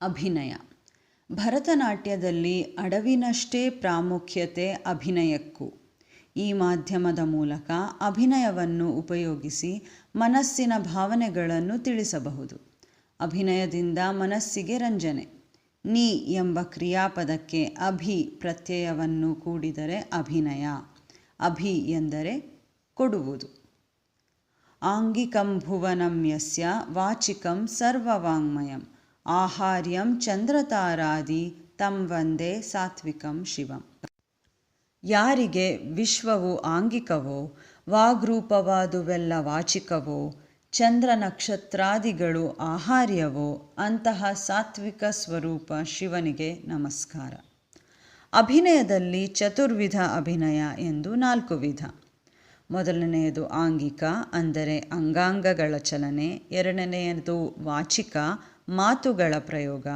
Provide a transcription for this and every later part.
ಅಭಿನಯ. ಭರತನಾಟ್ಯದಲ್ಲಿ ಅಡವಿನಷ್ಟೇ ಪ್ರಾಮುಖ್ಯತೆ ಅಭಿನಯಕ್ಕೂ. ಈ ಮಾಧ್ಯಮದ ಮೂಲಕ ಅಭಿನಯವನ್ನು ಉಪಯೋಗಿಸಿ ಮನಸ್ಸಿನ ಭಾವನೆಗಳನ್ನು ತಿಳಿಸಬಹುದು. ಅಭಿನಯದಿಂದ ಮನಸ್ಸಿಗೆ ರಂಜನೆ. ನೀ ಎಂಬ ಕ್ರಿಯಾಪದಕ್ಕೆ ಅಭಿ ಪ್ರತ್ಯಯವನ್ನು ಕೂಡಿದರೆ ಅಭಿನಯ. ಅಭಿ ಎಂದರೆ ಕೊಡುವುದು. ಆಂಗಿಕಂ ಭುವನಂ ಯಸ್ಯ ವಾಚಿಕಂ ಸರ್ವವಾङ्ಮಯಂ ಆಹಾರ್ಯಂ ಚಂದ್ರತಾರಾದಿ ತಂ ವಂದೇ ಸಾತ್ವಿಕಂ ಶಿವಂ. ಯಾರಿಗೆ ವಿಶ್ವವು ಆಂಗಿಕವೋ, ವಾಗ್ರೂಪವಾದುವೆಲ್ಲ ವಾಚಿಕವೋ, ಚಂದ್ರ ನಕ್ಷತ್ರಾದಿಗಳು ಆಹಾರ್ಯವೋ ಅಂತಹ ಸಾತ್ವಿಕ ಸ್ವರೂಪ ಶಿವನಿಗೆ ನಮಸ್ಕಾರ. ಅಭಿನಯದಲ್ಲಿ ಚತುರ್ವಿಧ ಅಭಿನಯ ಎಂದು 4 ವಿಧ. ಮೊದಲನೆಯದು ಆಂಗಿಕ, ಅಂದರೆ ಅಂಗಾಂಗಗಳ ಚಲನೆ. ಎರಡನೆಯದು ವಾಚಿಕ, ಮಾತುಗಳ ಪ್ರಯೋಗ.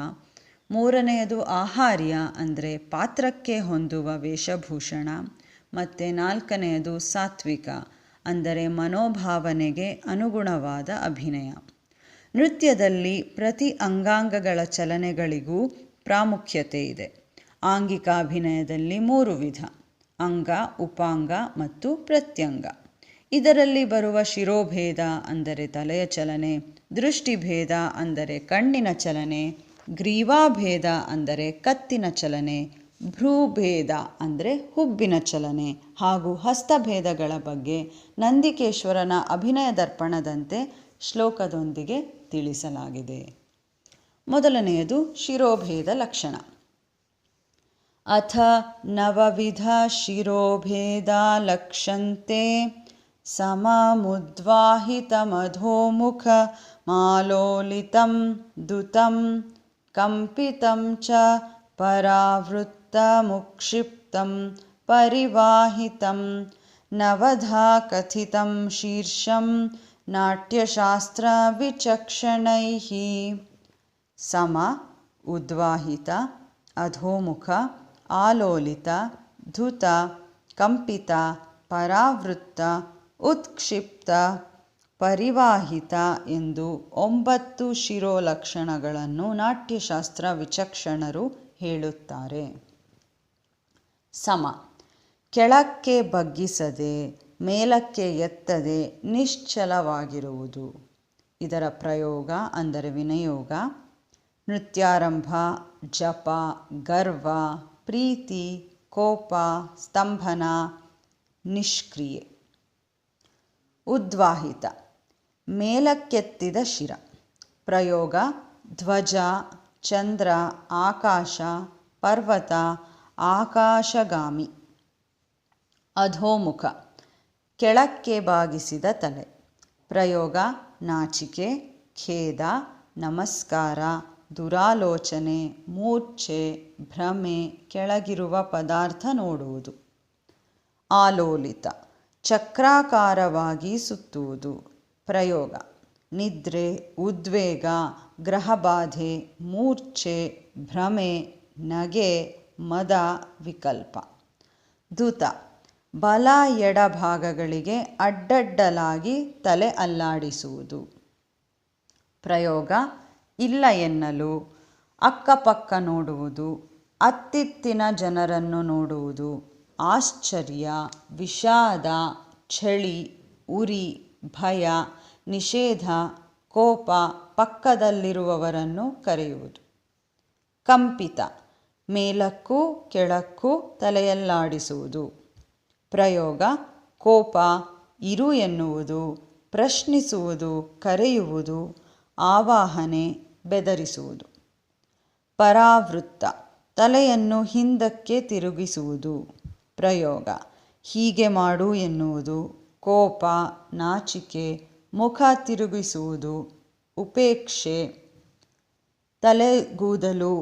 ಮೂರನೆಯದು ಆಹಾರ್ಯ, ಅಂದರೆ ಪಾತ್ರಕ್ಕೆ ಹೊಂದುವ ವೇಷಭೂಷಣ. ಮತ್ತು ನಾಲ್ಕನೆಯದು ಸಾತ್ವಿಕ, ಅಂದರೆ ಮನೋಭಾವನೆಗೆ ಅನುಗುಣವಾದ ಅಭಿನಯ. ನೃತ್ಯದಲ್ಲಿ ಪ್ರತಿ ಅಂಗಾಂಗಗಳ ಚಲನೆಗಳಿಗೂ ಪ್ರಾಮುಖ್ಯತೆ ಇದೆ. ಆಂಗಿಕ ಅಭಿನಯದಲ್ಲಿ 3 ವಿಧ: ಅಂಗ, ಉಪಾಂಗ ಮತ್ತು ಪ್ರತ್ಯಂಗ. ಇದರಲ್ಲಿ ಬರುವ ಶಿರೋಭೇದ, ಅಂದರೆ ತಲೆಯ ಚಲನೆ, ದೃಷ್ಟಿಭೇದ, ಅಂದರೆ ಕಣ್ಣಿನ ಚಲನೆ, ಗ್ರೀವಾಭೇದ, ಅಂದರೆ ಕತ್ತಿನ ಚಲನೆ, ಭ್ರೂಭೇದ, ಅಂದರೆ ಹುಬ್ಬಿನ ಚಲನೆ, ಹಾಗೂ ಹಸ್ತಭೇದಗಳ ಬಗ್ಗೆ ನಂದಿಕೇಶ್ವರನ ಅಭಿನಯ ದರ್ಪಣದಂತೆ ಶ್ಲೋಕದೊಂದಿಗೆ ತಿಳಿಸಲಾಗಿದೆ. ಮೊದಲನೆಯದು ಶಿರೋಭೇದ ಲಕ್ಷಣ. ಅಥ ನವವಿಧ ಶಿರೋಭೇದಾ ಲಕ್ಷಂತೆ ಸಮಮುದ್ವಾಹಿತಮಧೋಮುಖ ಮಾಲೋಲಿತಂ ದುತಂ ಕಂಪಿತಂ ಚ ಪರಾವೃತ್ತಮುಕ್ಷಿಪ್ತಂ ಪರಿವಾಹಿತಂ ನವಧಾ ಕಥಿತಂ ಶೀರ್ಷಂ ನಾಟ್ಯಶಾಸ್ತ್ರ ವಿಚಕ್ಷಣೈಃ. ಸಮ, ಉದ್ವಾಹಿತ, ಅಧೋಮುಖ, ಆಲೋಲಿತ, ಧುತ, ಕಂಪಿತ, ಪರಾವೃತ್ತ, ಉತ್ಕ್ಷಿಪ್ತ, ಪರಿವಾಹಿತ ಎಂದು 9 ಶಿರೋಲಕ್ಷಣಗಳನ್ನು ನಾಟ್ಯಶಾಸ್ತ್ರ ವಿಚಕ್ಷಣರು ಹೇಳುತ್ತಾರೆ. ಸಮ, ಕೆಳಕ್ಕೆ ಬಗ್ಗಿಸದೆ ಮೇಲಕ್ಕೆ ಎತ್ತದೆ ನಿಶ್ಚಲವಾಗಿರುವುದು. ಇದರ ಪ್ರಯೋಗ ಅಂದರೆ ವಿನಿಯೋಗ: ನೃತ್ಯಾರಂಭ, ಜಪ, ಗರ್ವ, ಪ್ರೀತಿ, ಕೋಪ, ಸ್ತಂಭನ, ನಿಷ್ಕ್ರಿಯೆ. ಉದ್ವಾಹಿತ, ಮೇಲಕ್ಕೆತ್ತಿದ ಶಿರ. ಪ್ರಯೋಗ: ಧ್ವಜ, ಚಂದ್ರ, ಆಕಾಶ, ಪರ್ವತ, ಆಕಾಶಗಾಮಿ. ಅಧೋಮುಖ, ಕೆಳಕ್ಕೆ ಬಾಗಿಸಿದ ತಲೆ. ಪ್ರಯೋಗ: ನಾಚಿಕೆ, ಖೇದ, ನಮಸ್ಕಾರ, ದುರಾಲೋಚನೆ, ಮೂರ್ಛೆ, ಭ್ರಮೆ, ಕೆಳಗಿರುವ ಪದಾರ್ಥ ನೋಡುವುದು. ಆಲೋಲಿತ, ಚಕ್ರಾಕಾರವಾಗಿ ಸುತ್ತುವುದು. ಪ್ರಯೋಗ: ನಿದ್ರೆ, ಉದ್ವೇಗ, ಗ್ರಹಬಾಧೆ, ಮೂರ್ಛೆ, ಭ್ರಮೆ, ನಗೆ, ಮದ, ವಿಕಲ್ಪ. ಧುತ, ಬಲ ಎಡ ಭಾಗಗಳಿಗೆ ಅಡ್ಡಡ್ಡಲಾಗಿ ತಲೆ ಅಲ್ಲಾಡಿಸುವುದು. ಪ್ರಯೋಗ: ಇಲ್ಲ ಎನ್ನಲು, ಅಕ್ಕಪಕ್ಕ ನೋಡುವುದು, ಅತ್ತಿತ್ತಿನ ಜನರನ್ನು ನೋಡುವುದು, ಆಶ್ಚರ್ಯ, ವಿಷಾದ, ಚಳಿ, ಉರಿ, ಭಯ, ನಿಷೇಧ, ಕೋಪ, ಪಕ್ಕದಲ್ಲಿರುವವರನ್ನು ಕರೆಯುವುದು. ಕಂಪಿತ, ಮೇಲಕ್ಕೂ ಕೆಳಕ್ಕೂ ತಲೆಯಲ್ಲಾಡಿಸುವುದು. ಪ್ರಯೋಗ: ಕೋಪ, ಇರು ಎನ್ನುವುದು, ಪ್ರಶ್ನಿಸುವುದು, ಕರೆಯುವುದು, ಆವಾಹನೆ, ಬೆದರಿಸುವುದು. ಪರಾವೃತ್ತ, ತಲೆಯನ್ನು ಹಿಂದಕ್ಕೆ ತಿರುಗಿಸುವುದು. ಪ್ರಯೋಗ: ಹೀಗೆ ಮಾಡು ಎನ್ನುವುದು, ಕೋಪ, ನಾಚಿಕೆ, ಮುಖ ತಿರುಗಿಸುವುದು, ಉಪೇಕ್ಷೆ, ತಲೆಗೂದಲು,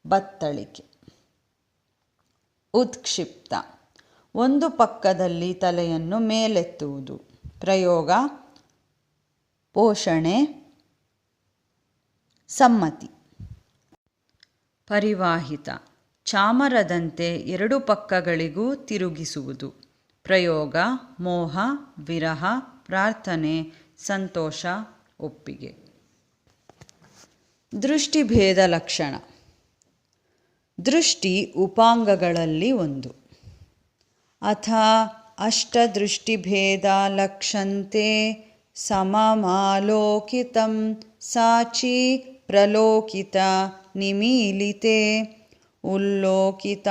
ಬತ್ತಳಿಕೆ. ಉತ್ಕ್ಷಿಪ್ತ, ಒಂದು ಪಕ್ಕದಲ್ಲಿ ತಲೆಯನ್ನು ಮೇಲೆತ್ತುವುದು. ಪ್ರಯೋಗ: ಪೋಷಣೆ, ಸಮ್ಮತಿ. ಪರಿವಾಹಿತ, ಚಾಮರದಂತೆ 2 ಪಕ್ಕಗಳಿಗೂ ತಿರುಗಿಸುವುದು. ಪ್ರಯೋಗ: ಮೋಹ, ವಿರಹ, ಪ್ರಾರ್ಥನೆ, ಸಂತೋಷ, ಒಪ್ಪಿಗೆ. ದೃಷ್ಟಿಭೇದ ಲಕ್ಷಣ. ದೃಷ್ಟಿ ಉಪಾಂಗಗಳಲ್ಲಿ ಒಂದು. ಅಥ ಅಷ್ಟದೃಷ್ಟಿಭೇದ ಲಕ್ಷಂತೆ ಸಮಮಾಲೋಕಿತಂ ಸಾಚಿ ಪ್ರಲೋಕಿತ ನಿಮೀಲಿತೆ ಉಲ್ಲೋಕಿತಾನುವೃತ್ತೆ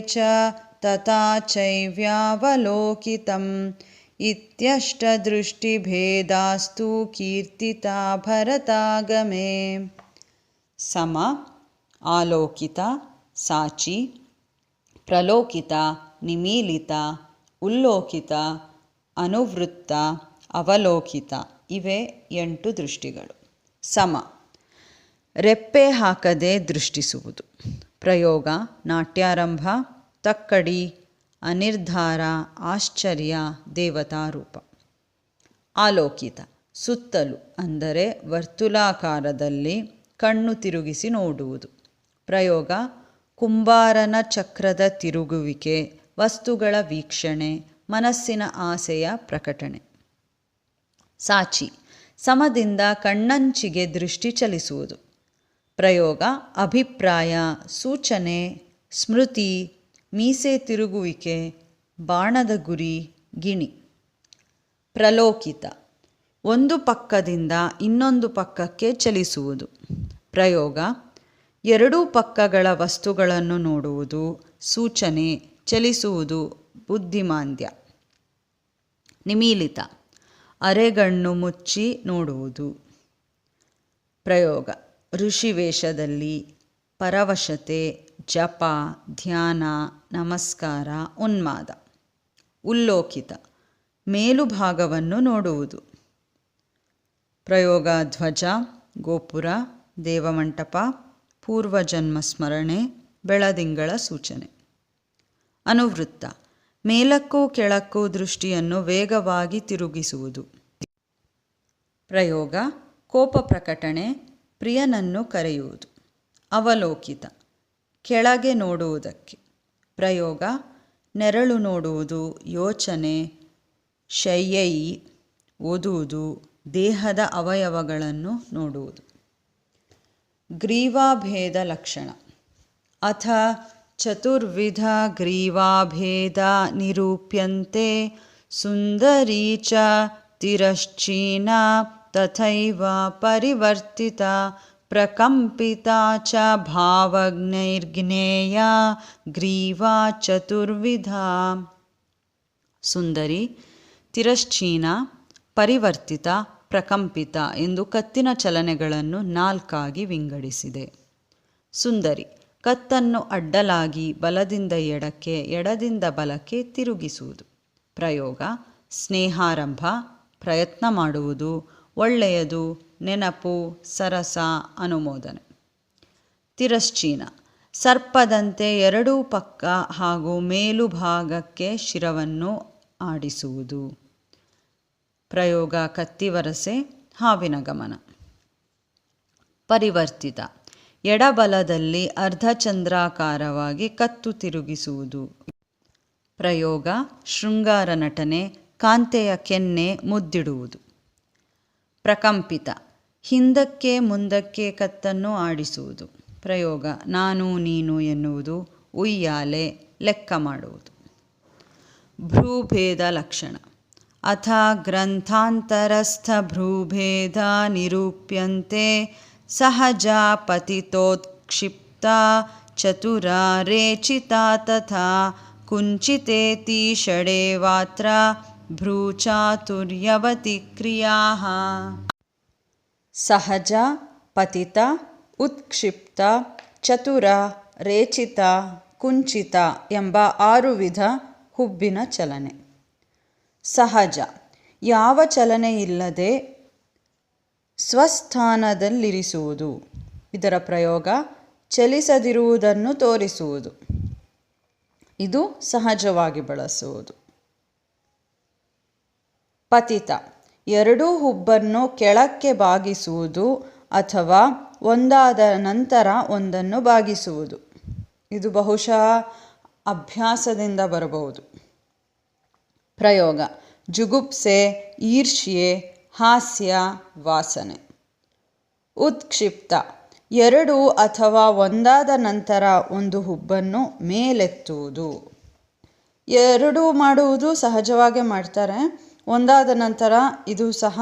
ಚ ತಥಾ ಚೈವ್ಯಾವಲೋಕಿತಂ ಇತ್ಯಷ್ಟದೃಷ್ಟಿಭೇದಾಸ್ತು ಕೀರ್ತಿತಾ ಭರತಾಗಮೇ. ಸಮ, ಆಲೋಕಿತ, ಸಾಚಿ, ಪ್ರಲೋಕಿತ, ನಿಮೀಲಿತ, ಉಲ್ಲೋಕಿತ, ಅನುವೃತ್ತ, ಅವಲೋಕಿತ ಇವೆ 8 ದೃಷ್ಟಿಗಳು. ಸಮ, ರೆಪ್ಪೆ ಹಾಕದೆ ದೃಷ್ಟಿಸುವುದು. ಪ್ರಯೋಗ ನಾಟ್ಯಾರಂಭ, ತಕ್ಕಡಿ, ಅನಿರ್ಧಾರ, ಆಶ್ಚರ್ಯ, ದೇವತಾರೂಪ. ಆಲೋಕಿತ, ಸುತ್ತಲೂ ಅಂದರೆ ವರ್ತುಲಾಕಾರದಲ್ಲಿ ಕಣ್ಣು ತಿರುಗಿಸಿ ನೋಡುವುದು. ಪ್ರಯೋಗ ಕುಂಬಾರನ ಚಕ್ರದ ತಿರುಗುವಿಕೆ, ವಸ್ತುಗಳ ವೀಕ್ಷಣೆ, ಮನಸ್ಸಿನ ಆಸೆಯ ಪ್ರಕಟಣೆ. ಸಾಚಿ, ಸಮದಿಂದ ಕಣ್ಣಂಚಿಗೆ ದೃಷ್ಟಿ ಚಲಿಸುವುದು. ಪ್ರಯೋಗ ಅಭಿಪ್ರಾಯ, ಸೂಚನೆ, ಸ್ಮೃತಿ, ಮೀಸೆ ತಿರುಗುವಿಕೆ, ಬಾಣದ ಗುರಿ, ಗಿಣಿ. ಪ್ರಲೋಕಿತ, ಒಂದು ಪಕ್ಕದಿಂದ ಇನ್ನೊಂದು ಪಕ್ಕಕ್ಕೆ ಚಲಿಸುವುದು. ಪ್ರಯೋಗ ಎರಡೂ ಪಕ್ಕಗಳ ವಸ್ತುಗಳನ್ನು ನೋಡುವುದು, ಸೂಚನೆ, ಚಲಿಸುವುದು, ಬುದ್ಧಿಮಾಂದ್ಯ. ನಿಮೀಲಿತ, ಅರೆಗಣ್ಣು ಮುಚ್ಚಿ ನೋಡುವುದು. ಪ್ರಯೋಗ ಋಷಿವೇಷದಲ್ಲಿ, ಪರವಶತೆ, ಜಪ, ಧ್ಯಾನ, ನಮಸ್ಕಾರ, ಉನ್ಮಾದ. ಉಲ್ಲೋಕಿತ, ಮೇಲುಭಾಗವನ್ನು ನೋಡುವುದು. ಪ್ರಯೋಗ ಧ್ವಜ, ಗೋಪುರ, ದೇವಮಂಟಪ, ಪೂರ್ವಜನ್ಮ ಸ್ಮರಣೆ, ಬೆಳದಿಂಗಳ ಸೂಚನೆ. ಅನುವೃತ್ತ, ಮೇಲಕ್ಕೂ ಕೆಳಕ್ಕೂ ದೃಷ್ಟಿಯನ್ನು ವೇಗವಾಗಿ ತಿರುಗಿಸುವುದು. ಪ್ರಯೋಗ ಕೋಪ ಪ್ರಕಟಣೆ, ಪ್ರಿಯನನ್ನು ಕರೆಯುವುದು. ಅವಲೋಕಿತ, ಕೆಳಗೆ ನೋಡುವುದಕ್ಕೆ. ಪ್ರಯೋಗ ನೆರಳು ನೋಡುವುದು, ಯೋಚನೆ, ಶಯ್ಯೈ, ಓದುವುದು, ದೇಹದ ಅವಯವಗಳನ್ನು ನೋಡುವುದು. ಗ್ರೀವಾಭೇದ ಲಕ್ಷಣ. ಅಥ ಚತುರ್ವಿಧ ಗ್ರೀವಾಭೇದ ನಿರೂಪ್ಯಂತೆ ಸುಂದರೀ ಚ ತಿರಶ್ಚೀನಾ ತಥೈವ ಪರಿವರ್ತಿತಾ ಪ್ರಕಂಪಿತಾ ಚ ಭಾವಜ್ಞೈರ್ಜ್ಞೇಯ ಗ್ರೀವಾ ಚತುರ್ವಿಧಾ. ಸುಂದರಿ, ತಿರಶ್ಚೀನ, ಪರಿವರ್ತಿತ, ಪ್ರಕಂಪಿತ ಎಂದು ಕತ್ತಿನ ಚಲನೆಗಳನ್ನು 4 ವಿಂಗಡಿಸಿದೆ. ಸುಂದರಿ, ಕತ್ತನ್ನು ಅಡ್ಡಲಾಗಿ ಬಲದಿಂದ ಎಡಕ್ಕೆ, ಎಡದಿಂದ ಬಲಕ್ಕೆ ತಿರುಗಿಸುವುದು. ಪ್ರಯೋಗ ಸ್ನೇಹಾರಂಭ, ಪ್ರಯತ್ನ ಮಾಡುವುದು, ಒಳ್ಳೆಯದು, ನೆನಪು, ಸರಸ, ಅನುಮೋದನೆ. ತಿರಶ್ಚೀನ, ಸರ್ಪದಂತೆ ಎರಡೂ ಪಕ್ಕ ಹಾಗೂ ಮೇಲುಭಾಗಕ್ಕೆ ಶಿರವನ್ನು ಆಡಿಸುವುದು. ಪ್ರಯೋಗ ಕತ್ತಿವರಸೆ, ಹಾವಿನ ಗಮನ. ಪರಿವರ್ತಿತ, ಎಡಬಲದಲ್ಲಿ ಅರ್ಧಚಂದ್ರಾಕಾರವಾಗಿ ಕತ್ತು ತಿರುಗಿಸುವುದು. ಪ್ರಯೋಗ ಶೃಂಗಾರ ನಟನೆ, ಕಾಂತೆಯ ಕೆನ್ನೆ ಮುದ್ದಿಡುವುದು. ಪ್ರಕಂಪಿತ, ಹಿಂದಕ್ಕೆ ಮುಂದಕ್ಕೆ ಕತ್ತನ್ನು ಆಡಿಸುವುದು. ಪ್ರಯೋಗ ನಾನು ನೀನು ಎನ್ನುವುದು, ಉಯ್ಯಾಲೆ, ಲೆಕ್ಕ ಮಾಡುವುದು. ಭ್ರೂಭೇದ ಲಕ್ಷಣ. ಅಥ ಗ್ರಂಥಾಂತರಸ್ಥ ಭ್ರೂಭೇದ ನಿರೂಪ್ಯಂತೆ ಸಹಜಾ ಪತಿತೋತ್ಕ್ಷಿಪ್ತ ಚತುರ ರೇಚಿತಾ ತಥಾ ಕುಂಚಿತೇತಿ ಷಡೇವಾತ್ರ ಭ್ರೂಚಾತುರ್ಯವತಿ ಕ್ರಿಯಾಃ. ಸಹಜ, ಪತಿತ, ಉತ್ಕ್ಷಿಪ್ತ, ಚತುರ, ರೇಚಿತ, ಕುಂಚಿತ ಎಂಬ 6 ವಿಧ ಹುಬ್ಬಿನ ಚಲನೆ. ಸಹಜ, ಯಾವ ಚಲನೆಯಿಲ್ಲದೆ ಸ್ವಸ್ಥಾನದಲ್ಲಿರಿಸುವುದು. ಇದರ ಪ್ರಯೋಗ ಚಲಿಸದಿರುವುದನ್ನು ತೋರಿಸುವುದು. ಇದು ಸಹಜವಾಗಿ ಬಳಸುವುದು. ಪತಿತ, ಎರಡೂ ಹುಬ್ಬನ್ನು ಕೆಳಕ್ಕೆ ಬಾಗಿಸುವುದು ಅಥವಾ ಒಂದಾದ ನಂತರ ಒಂದನ್ನು ಬಾಗಿಸುವುದು. ಇದು ಬಹುಶಃ ಅಭ್ಯಾಸದಿಂದ ಬರಬಹುದು. ಪ್ರಯೋಗ ಜುಗುಪ್ಸೆ, ಈರ್ಷ್ಯೆ, ಹಾಸ್ಯ, ವಾಸನೆ. ಉತ್ಕ್ಷಿಪ್ತ ಎರಡು ಅಥವಾ ಒಂದಾದ ನಂತರ ಒಂದು ಹುಬ್ಬನ್ನು ಮೇಲೆತ್ತುವುದು. ಎರಡೂ ಮಾಡುವುದು ಸಹಜವಾಗಿ ಮಾಡ್ತಾರೆ, ಒಂದಾದ ನಂತರ ಇದು ಸಹ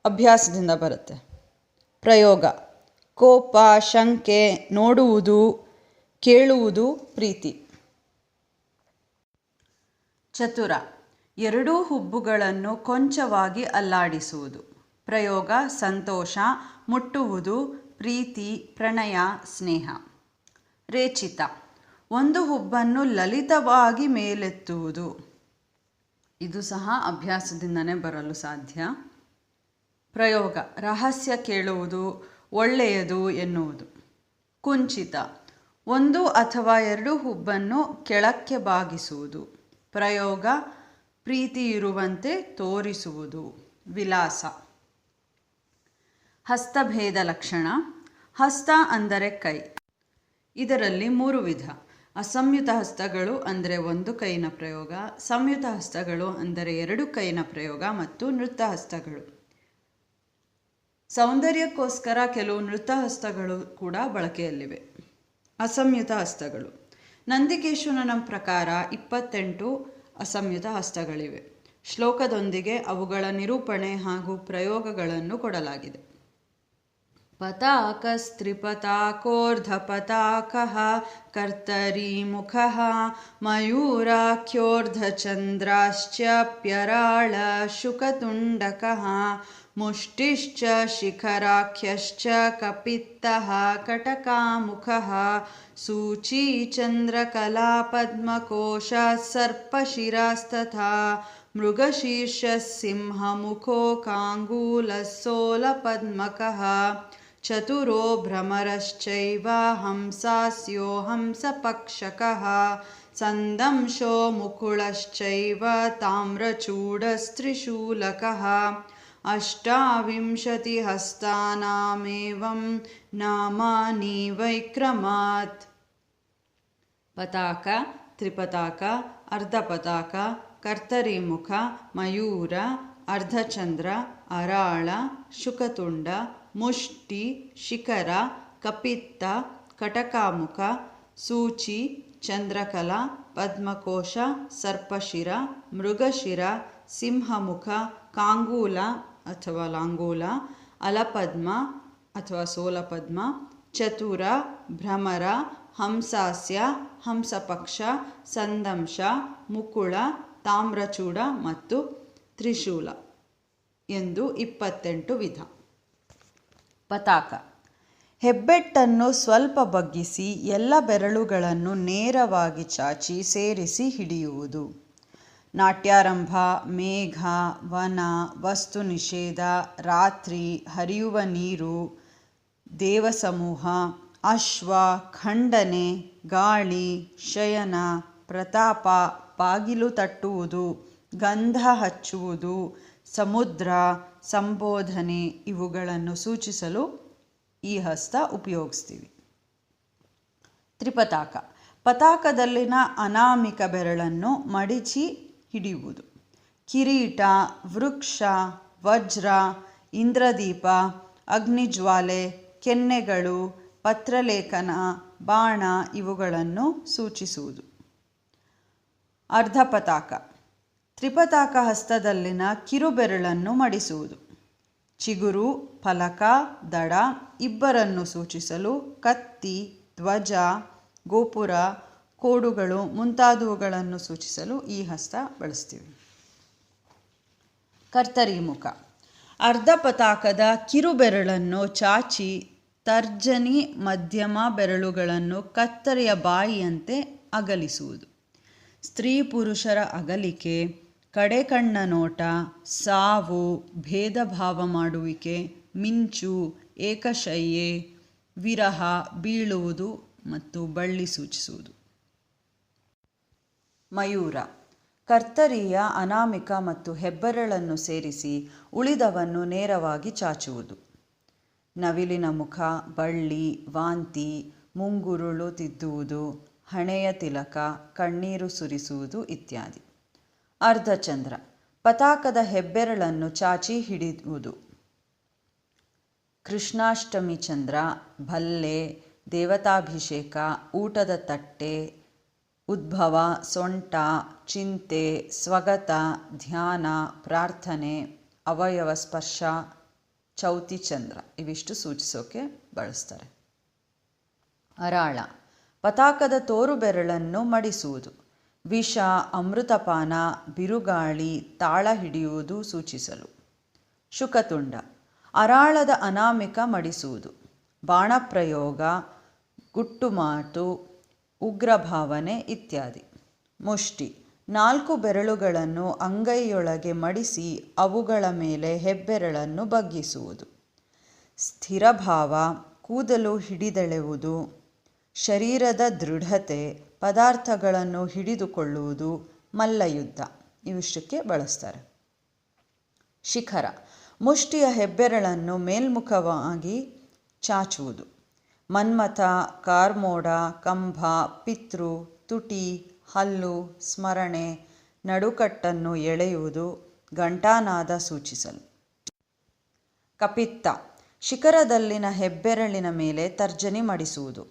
ಅಭ್ಯಾಸದಿಂದ ಬರುತ್ತೆ. ಪ್ರಯೋಗ: ಕೋಪ, ಶಂಕೆ, ನೋಡುವುದು, ಕೇಳುವುದು, ಪ್ರೀತಿ. ಚತುರ ಎರಡೂ ಹುಬ್ಬುಗಳನ್ನು ಕೊಂಚವಾಗಿ ಅಲ್ಲಾಡಿಸುವುದು. ಪ್ರಯೋಗ: ಸಂತೋಷ, ಮುಟ್ಟುವುದು, ಪ್ರೀತಿ, ಪ್ರಣಯ, ಸ್ನೇಹ. ರೇಚಿತ ಒಂದು ಹುಬ್ಬನ್ನು ಲಲಿತವಾಗಿ ಮೇಲೆತ್ತುವುದು. ಇದು ಸಹ ಅಭ್ಯಾಸದಿಂದನೇ ಬರಲು ಸಾಧ್ಯ. ಪ್ರಯೋಗ: ರಹಸ್ಯ ಕೇಳುವುದು, ಒಳ್ಳೆಯದು ಎನ್ನುವುದು. ಕುಂಚಿತ ಒಂದು ಅಥವಾ ಎರಡು ಹುಬ್ಬನ್ನು ಕೆಳಕ್ಕೆ ಬಾಗಿಸುವುದು. ಪ್ರಯೋಗ: ಪ್ರೀತಿ ಇರುವಂತೆ ತೋರಿಸುವುದು. ವಿಲಾಸ. ಹಸ್ತಭೇದ ಲಕ್ಷಣ. ಹಸ್ತ ಅಂದರೆ ಕೈ. ಇದರಲ್ಲಿ 3 ವಿಧ: ಅಸಂಯುತ ಹಸ್ತಗಳು ಅಂದರೆ ಒಂದು ಕೈನ ಪ್ರಯೋಗ, ಸಂಯುತ ಹಸ್ತಗಳು ಅಂದರೆ 2 ಕೈನ ಪ್ರಯೋಗ ಮತ್ತು ನೃತ್ತ ಹಸ್ತಗಳು. ಸೌಂದರ್ಯಕ್ಕೋಸ್ಕರ ಕೆಲವು ನೃತ್ತ ಹಸ್ತಗಳು ಕೂಡ ಬಳಕೆಯಲ್ಲಿವೆ. ಅಸಂಯುತ ಹಸ್ತಗಳು. ನಂದಿಕೇಶವನ ಪ್ರಕಾರ 28 ಅಸಂಯುತ ಹಸ್ತಗಳಿವೆ. ಶ್ಲೋಕದೊಂದಿಗೆ ಅವುಗಳ ನಿರೂಪಣೆ ಹಾಗೂ ಪ್ರಯೋಗಗಳನ್ನು ಕೊಡಲಾಗಿದೆ. ಪತಾಕಸ್ತ್ರಿಪತಾಕೋರ್ಧಪತಾಕಃ ಕರ್ತರೀಮುಖಃ ಮಯೂರಾಖ್ಯೋರ್ಧಚಂದ್ರಾಶ್ಚಪ್ಯರಾಳ ಶುಕತುಂಡಕಃ ಮುಷ್ಟಿಶ್ಚ ಶಿಖರಾಖ್ಯಶ್ಚ ಕಪಿತ್ತಃ ಕಟಕಾಮುಖಃ ಸೂಚೀಚಂದ್ರಕಲಾ ಪದ್ಮಕೋಶಃ ಸರ್ಪಶಿರಸ್ತಥಾ ಮೃಗಶೀರ್ಷಃ ಸಿಂಹಮುಖೋ ಕಾಂಗೂಲಸ್ಸೋಲಪದ್ಮಕಃ ಚತುರೋ ಭ್ರಮರಶ್ಚೈವ ಹಂಸಾಸ್ಯೋ ಹಂಸಪಕ್ಷಕಃ ಸಂದಂಶೋ ಮುಕುಳಶ್ಚೈವ ತಾಮ್ರಚೂಡಸ್ತ್ರಿಶೂಲಕಃ ಅಷ್ಟಾವಿಂಶತಿ ಹಸ್ತಾನಾಮೇವಂ ನಾಮಾನಿ ವೈಕ್ರಮಾತ್. ಪತಾಕ, ತ್ರಿಪತಾಕ, ಅರ್ಧಪತಾಕ, ಕರ್ತರಿಮುಖ, ಮಯೂರ, ಅರ್ಧಚಂದ್ರ, ಅರಾಳ, ಶುಕತುಂಡ, ಮುಷ್ಟಿ, ಶಿಖರ, ಕಪಿತ್ತ, ಕಟಕಾಮುಖ, ಸೂಚಿ, ಚಂದ್ರಕಲಾ, ಪದ್ಮಕೋಶ, ಸರ್ಪಶಿರ, ಮೃಗಶಿರ, ಸಿಂಹಮುಖ, ಕಾಂಗೂಲ ಅಥವಾ ಲಾಂಗೂಲ, ಅಲಪದ್ಮ ಅಥವಾ ಸೋಲಪದ್ಮ, ಚತುರ, ಭ್ರಮರ, ಹಂಸಾಸ್ಯ, ಹಂಸಪಕ್ಷ, ಸಂದಂಶ, ಮುಕುಳ, ತಾಮ್ರಚೂಡ ಮತ್ತು ತ್ರಿಶೂಲ ಎಂದು 28 ವಿಧ. ಪತಾಕ ಹೆಬ್ಬೆಟ್ಟನ್ನು ಸ್ವಲ್ಪ ಬಗ್ಗಿಸಿ ಎಲ್ಲ ಬೆರಳುಗಳನ್ನು ನೇರವಾಗಿ ಚಾಚಿ ಸೇರಿಸಿ ಹಿಡಿಯುವುದು. ನಾಟ್ಯಾರಂಭ, ಮೇಘ, ವನ, ವಸ್ತು ನಿಷೇಧ, ರಾತ್ರಿ, ಹರಿಯುವ ನೀರು, ದೇವಸಮೂಹ, ಅಶ್ವ, ಖಂಡನೆ, ಗಾಳಿ, ಶಯನ, ಪ್ರತಾಪ, ಬಾಗಿಲು ತಟ್ಟುವುದು, ಗಂಧ ಹಚ್ಚುವುದು, ಸಮುದ್ರ, ಸಂಬೋಧನೆ ಇವುಗಳನ್ನು ಸೂಚಿಸಲು ಈ ಹಸ್ತ ಉಪಯೋಗಿಸ್ತೀವಿ. ತ್ರಿಪತಾಕ ಪತಾಕದಲ್ಲಿನ ಅನಾಮಿಕ ಬೆರಳನ್ನು ಮಡಿಚಿ ಹಿಡಿಯುವುದು. ಕಿರೀಟ, ವೃಕ್ಷ, ವಜ್ರ, ಇಂದ್ರದೀಪ, ಅಗ್ನಿಜ್ವಾಲೆ, ಕೆನ್ನೆಗಳು, ಪತ್ರಲೇಖನ, ಬಾಣ ಇವುಗಳನ್ನು ಸೂಚಿಸುವುದು. ಅರ್ಧಪತಾಕ ತ್ರಿಪತಾಕ ಹಸ್ತದಲ್ಲಿನ ಕಿರುಬೆರಳನ್ನು ಮಡಿಸುವುದು. ಚಿಗುರು, ಫಲಕ, ದಡ ಇಬ್ಬರನ್ನು ಸೂಚಿಸಲು ಕತ್ತಿ, ಧ್ವಜ, ಗೋಪುರ, ಕೋಡುಗಳು ಮುಂತಾದವುಗಳನ್ನು ಸೂಚಿಸಲು ಈ ಹಸ್ತ ಬಳಸ್ತೀವಿ. ಕರ್ತರಿಮುಖ ಅರ್ಧಪತಾಕದ ಕಿರುಬೆರಳನ್ನು ಚಾಚಿ ತರ್ಜನಿ ಮಧ್ಯಮ ಬೆರಳುಗಳನ್ನು ಕತ್ತರಿಯ ಬಾಯಿಯಂತೆ ಅಗಲಿಸುವುದು. ಸ್ತ್ರೀ ಪುರುಷರ ಅಗಲಿಕೆ, ಕಡೆಕಣ್ಣ ನೋಟ, ಸಾವು, ಭೇದ ಭಾವ ಮಾಡುವಿಕೆ, ಮಿಂಚು, ಏಕಶಯ್ಯೆ, ವಿರಹ, ಬೀಳುವುದು ಮತ್ತು ಬಳ್ಳಿ ಸೂಚಿಸುವುದು. ಮಯೂರ ಕರ್ತರಿಯ ಅನಾಮಿಕ ಮತ್ತು ಹೆಬ್ಬೆರಳನ್ನು ಸೇರಿಸಿ ಉಳಿದವನ್ನು ನೇರವಾಗಿ ಚಾಚುವುದು. ನವಿಲಿನ ಮುಖ, ಬಳ್ಳಿ, ವಾಂತಿ, ಮುಂಗುರುಳು ತಿದ್ದುವುದು, ಹಣೆಯ ತಿಲಕ, ಕಣ್ಣೀರು ಸುರಿಸುವುದು ಇತ್ಯಾದಿ. ಅರ್ಧಚಂದ್ರ ಪತಾಕದ ಹೆಬ್ಬೆರಳನ್ನು ಚಾಚಿ ಹಿಡಿಯುವುದು. ಕೃಷ್ಣಾಷ್ಟಮಿ ಚಂದ್ರ, ಭಲ್ಲೆ, ದೇವತಾಭಿಷೇಕ, ಊಟದ ತಟ್ಟೆ, ಉದ್ಭವ, ಸೊಂಟ, ಚಿಂತೆ, ಸ್ವಗತ, ಧ್ಯಾನ, ಪ್ರಾರ್ಥನೆ, ಅವಯವ ಸ್ಪರ್ಶ, ಚೌತಿ ಚಂದ್ರ ಇವಿಷ್ಟು ಸೂಚಿಸೋಕೆ ಬಳಸ್ತಾರೆ. ಅರಾಳ, ಪತಾಕದ ತೋರು ಬೆರಳನ್ನು ಮಡಿಸುವುದು. ವಿಷ, ಅಮೃತಪಾನ, ಬಿರುಗಾಳಿ, ತಾಳ ಹಿಡಿಯುವುದು ಸೂಚಿಸಲು. ಶುಕತುಂಡ, ಅರಾಳದ ಅನಾಮಿಕ ಮಡಿಸುವುದು. ಬಾಣಪ್ರಯೋಗ, ಗುಟ್ಟುಮಾತು, ಉಗ್ರಭಾವನೆ ಇತ್ಯಾದಿ. ಮುಷ್ಟಿ, 4 ಬೆರಳುಗಳನ್ನು ಅಂಗೈಯೊಳಗೆ ಮಡಿಸಿ ಅವುಗಳ ಮೇಲೆ ಹೆಬ್ಬೆರಳನ್ನು ಬಗ್ಗಿಸುವುದು. ಸ್ಥಿರಭಾವ, ಕೂದಲು ಹಿಡಿದೆಳೆಯುವುದು. ಶರೀರದ ದೃಢತೆ, ಪದಾರ್ಥಗಳನ್ನು ಹಿಡಿದುಕೊಳ್ಳುವುದು. ಮಲ್ಲಯುದ್ಧ ಇವಿಷ್ಟಕ್ಕೆ ಬಳಸ್ತಾರೆ. ಶಿಖರ, ಮುಷ್ಟಿಯ ಹೆಬ್ಬೆರಳನ್ನು ಮೇಲ್ಮುಖವಾಗಿ ಚಾಚುವುದು. ಮನ್ಮಥ, ಕಾರ್ಮೋಡ, ಕಂಭ, ಪಿತೃ, ತುಟಿ, ಹಲ್ಲು, ಸ್ಮರಣೆ, ನಡುಕಟ್ಟನ್ನು ಎಳೆಯುವುದು. ಘಂಟಾನಾದ ಸೂಚಿಸಲು. ಕಪಿತ್ತ, ಶಿಖರದಲ್ಲಿನ ಹೆಬ್ಬೆರಳಿನ ಮೇಲೆ ತರ್ಜನಿ ಮಡಿಸುವುದು.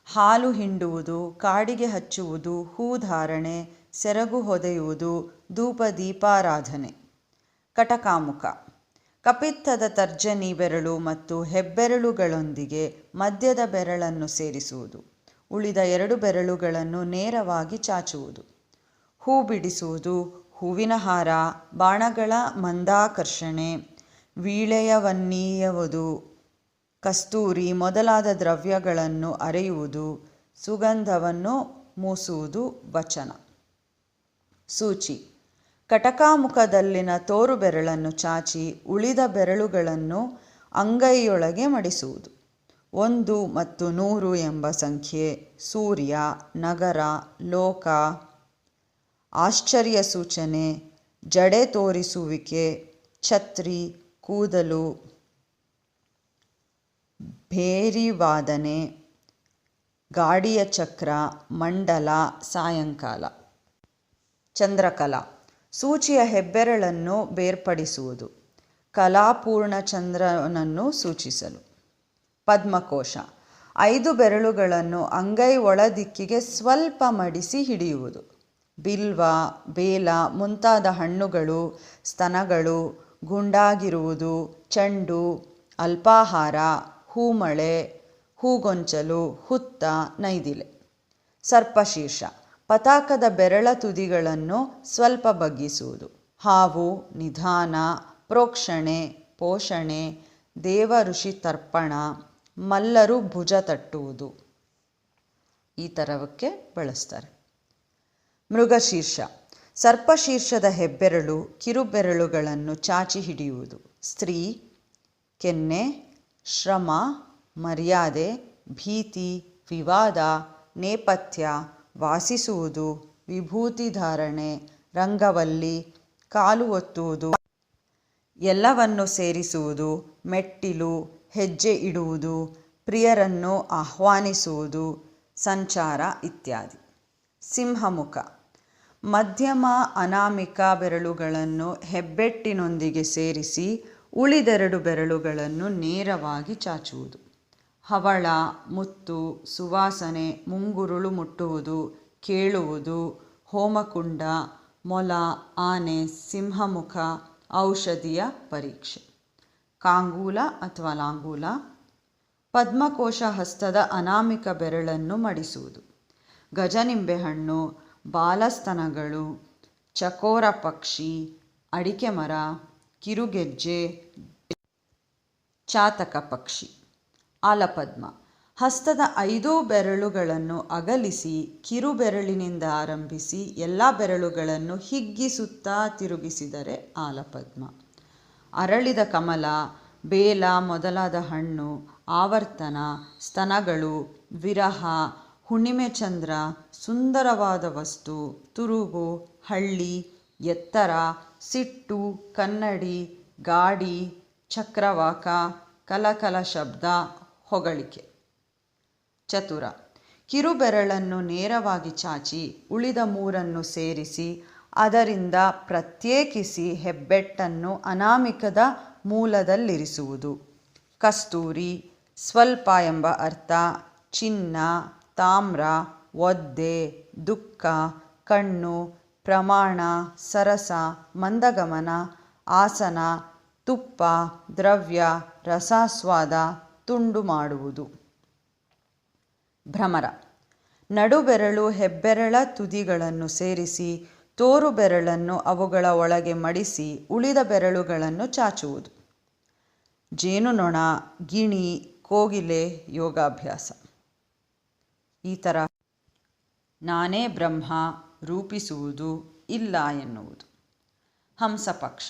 ಹಾಲು ಹಿಂಡುವುದು, ಕಾಡಿಗೆ ಹಚ್ಚುವುದು, ಹೂಧಾರಣೆ, ಸೆರಗು ಹೊದೆಯುವುದು, ಧೂಪ ದೀಪಾರಾಧನೆ. ಕಟಕಾಮುಕ, ಕಪಿತ್ತದ ತರ್ಜನಿ ಬೆರಳು ಮತ್ತು ಹೆಬ್ಬೆರಳುಗಳೊಂದಿಗೆ ಮಧ್ಯದ ಬೆರಳನ್ನು ಸೇರಿಸುವುದು. ಉಳಿದ 2 ಬೆರಳುಗಳನ್ನು ನೇರವಾಗಿ ಚಾಚುವುದು. ಹೂ ಬಿಡಿಸುವುದು, ಹೂವಿನ ಹಾರ, ಬಾಣಗಳ ಮಂದಾಕರ್ಷಣೆ, ವೀಳೆಯವನ್ನೀಯುವುದು, ಕಸ್ತೂರಿ ಮೊದಲಾದ ದ್ರವ್ಯಗಳನ್ನು ಅರೆಯುವುದು, ಸುಗಂಧವನ್ನು ಮೂಸುವುದು. ವಚನ. ಸೂಚಿ, ಕಟಕಾಮುಖದಲ್ಲಿನ ತೋರು ಬೆರಳನ್ನು ಚಾಚಿ ಉಳಿದ ಬೆರಳುಗಳನ್ನು ಅಂಗೈಯೊಳಗೆ ಮಡಿಸುವುದು. 1 ಮತ್ತು 100 ಎಂಬ ಸಂಖ್ಯೆ, ಸೂರ್ಯ, ನಗರ, ಲೋಕ, ಆಶ್ಚರ್ಯ ಸೂಚನೆ, ಜಡೆ ತೋರಿಸುವಿಕೆ, ಛತ್ರಿ, ಕೂದಲು, ಭೇರಿವಾದನೆ, ಗಾಡಿಯ ಚಕ್ರ, ಮಂಡಲ, ಸಾಯಂಕಾಲ. ಚಂದ್ರಕಲಾ, ಸೂಚಿಯ ಹೆಬ್ಬೆರಳನ್ನು ಬೇರ್ಪಡಿಸುವುದು. ಕಲಾಪೂರ್ಣ ಚಂದ್ರನನ್ನು ಸೂಚಿಸಲು. ಪದ್ಮಕೋಶ, 5 ಬೆರಳುಗಳನ್ನು ಅಂಗೈ ಒಳದಿಕ್ಕಿಗೆ ಸ್ವಲ್ಪ ಮಡಿಸಿ ಹಿಡಿಯುವುದು. ಬಿಲ್ವ, ಬೇಲ ಮುಂತಾದ ಹಣ್ಣುಗಳು, ಸ್ತನಗಳು, ಗುಂಡಾಗಿರುವುದು, ಚೆಂಡು, ಅಲ್ಪಾಹಾರ, ಹೂಮಳೆ, ಹೂಗೊಂಚಲು, ಹುತ್ತ, ನೈದಿಲೆ. ಸರ್ಪಶೀರ್ಷ, ಪತಾಕದ ಬೆರಳ ತುದಿಗಳನ್ನು ಸ್ವಲ್ಪ ಬಗ್ಗಿಸುವುದು. ಹಾವು, ನಿಧಾನ, ಪ್ರೋಕ್ಷಣೆ, ಪೋಷಣೆ, ದೇವ ಋಷಿ ತರ್ಪಣ, ಮಲ್ಲರು ಭುಜ ತಟ್ಟುವುದು ಈ ಥರವಕ್ಕೆ ಬಳಸ್ತಾರೆ. ಮೃಗಶೀರ್ಷ, ಸರ್ಪಶೀರ್ಷದ ಹೆಬ್ಬೆರಳು, ಕಿರುಬೆರಳುಗಳನ್ನು ಚಾಚಿ ಹಿಡಿಯುವುದು. ಸ್ತ್ರೀ, ಕೆನ್ನೆ, ಶ್ರಮ, ಮರ್ಯಾದೆ, ಭೀತಿ, ವಿವಾದ, ನೇಪಥ್ಯ, ವಾಸಿಸುವುದು, ವಿಭೂತಿ ಧಾರಣೆ, ರಂಗವಲ್ಲಿ, ಕಾಲು ಒತ್ತುವುದು, ಎಲ್ಲವನ್ನು ಸೇರಿಸುವುದು, ಮೆಟ್ಟಿಲು, ಹೆಜ್ಜೆ ಇಡುವುದು, ಪ್ರಿಯರನ್ನು ಆಹ್ವಾನಿಸುವುದು, ಸಂಚಾರ ಇತ್ಯಾದಿ. ಸಿಂಹಮುಖ, ಮಧ್ಯಮ ಅನಾಮಿಕ ಬೆರಳುಗಳನ್ನು ಹೆಬ್ಬೆಟ್ಟಿನೊಂದಿಗೆ ಸೇರಿಸಿ ಉಳಿದೆರಡು ಬೆರಳುಗಳನ್ನು ನೇರವಾಗಿ ಚಾಚುವುದು. ಹವಳ, ಮುತ್ತು, ಸುವಾಸನೆ, ಮುಂಗುರುಳು ಮುಟ್ಟುವುದು, ಕೇಳುವುದು, ಹೋಮಕುಂಡ, ಮೊಲ, ಆನೆ, ಸಿಂಹಮುಖ, ಔಷಧಿಯ ಪರೀಕ್ಷೆ. ಕಾಂಗೂಲ ಅಥವಾ ಲಾಂಗೂಲ, ಪದ್ಮಕೋಶ ಹಸ್ತದ ಅನಾಮಿಕ ಬೆರಳನ್ನು ಮಡಿಸುವುದು. ಗಜನಿಂಬೆಹಣ್ಣು, ಬಾಲಸ್ತನಗಳು, ಚಕೋರ ಪಕ್ಷಿ, ಅಡಿಕೆ ಮರ, ಕಿರುಗೆಜ್ಜೆ, ಚಾತಕ ಪಕ್ಷಿ. ಆಲಪದ್ಮ, ಹಸ್ತದ 5 ಬೆರಳುಗಳನ್ನು ಅಗಲಿಸಿ ಕಿರುಬೆರಳಿನಿಂದ ಆರಂಭಿಸಿ ಎಲ್ಲ ಬೆರಳುಗಳನ್ನು ಹಿಗ್ಗಿಸುತ್ತಾ ತಿರುಗಿಸಿದರೆ ಆಲಪದ್ಮ. ಅರಳಿದ ಕಮಲ, ಬೇಲ ಮೊದಲಾದ ಹಣ್ಣು, ಆವರ್ತನ, ಸ್ತನಗಳು, ವಿರಹ, ಹುಣ್ಣಿಮೆ ಚಂದ್ರ, ಸುಂದರವಾದ ವಸ್ತು, ತುರುಬು, ಹಳ್ಳಿ, ಎತ್ತರ, ಸಿಟ್ಟು, ಕನ್ನಡಿ, ಗಾಡಿ, ಚಕ್ರವಾಕ, ಕಲಕಲ ಶಬ್ದ, ಹೊಗಳಿಕೆ. ಚತುರ, ಕಿರುಬೆರಳನ್ನು ನೇರವಾಗಿ ಚಾಚಿ ಉಳಿದ 3 ಸೇರಿಸಿ ಅದರಿಂದ ಪ್ರತ್ಯೇಕಿಸಿ ಹೆಬ್ಬೆಟ್ಟನ್ನು ಅನಾಮಿಕದ ಮೂಲದಲ್ಲಿರಿಸುವುದು. ಕಸ್ತೂರಿ, ಸ್ವಲ್ಪ ಎಂಬ ಅರ್ಥ, ಚಿನ್ನ, ತಾಮ್ರ, ಒದ್ದೆ, ದುಃಖ, ಕಣ್ಣು, ಪ್ರಮಾಣ, ಸರಸ, ಮಂದಗಮನ, ಆಸನ, ತುಪ್ಪ, ದ್ರವ್ಯ, ರಸಾಸ್ವಾದ, ತುಂಡು ಮಾಡುವುದು. ಭ್ರಮರ. ನಡುಬೆರಳು ಹೆಬ್ಬೆರಳ ತುದಿಗಳನ್ನು ಸೇರಿಸಿ ತೋರು ಬೆರಳನ್ನು ಅವುಗಳ ಒಳಗೆ ಮಡಿಸಿ ಉಳಿದ ಬೆರಳುಗಳನ್ನು ಚಾಚುವುದು. ಜೇನುನೊಣ, ಗಿಣಿ, ಕೋಗಿಲೆ ಯೋಗಾಭ್ಯಾಸ. ಈ ಥರ ನಾನೇ ಬ್ರಹ್ಮ ರೂಪಿಸುವುದು, ಇಲ್ಲ ಎನ್ನುವುದು. ಹಂಸಪಕ್ಷ.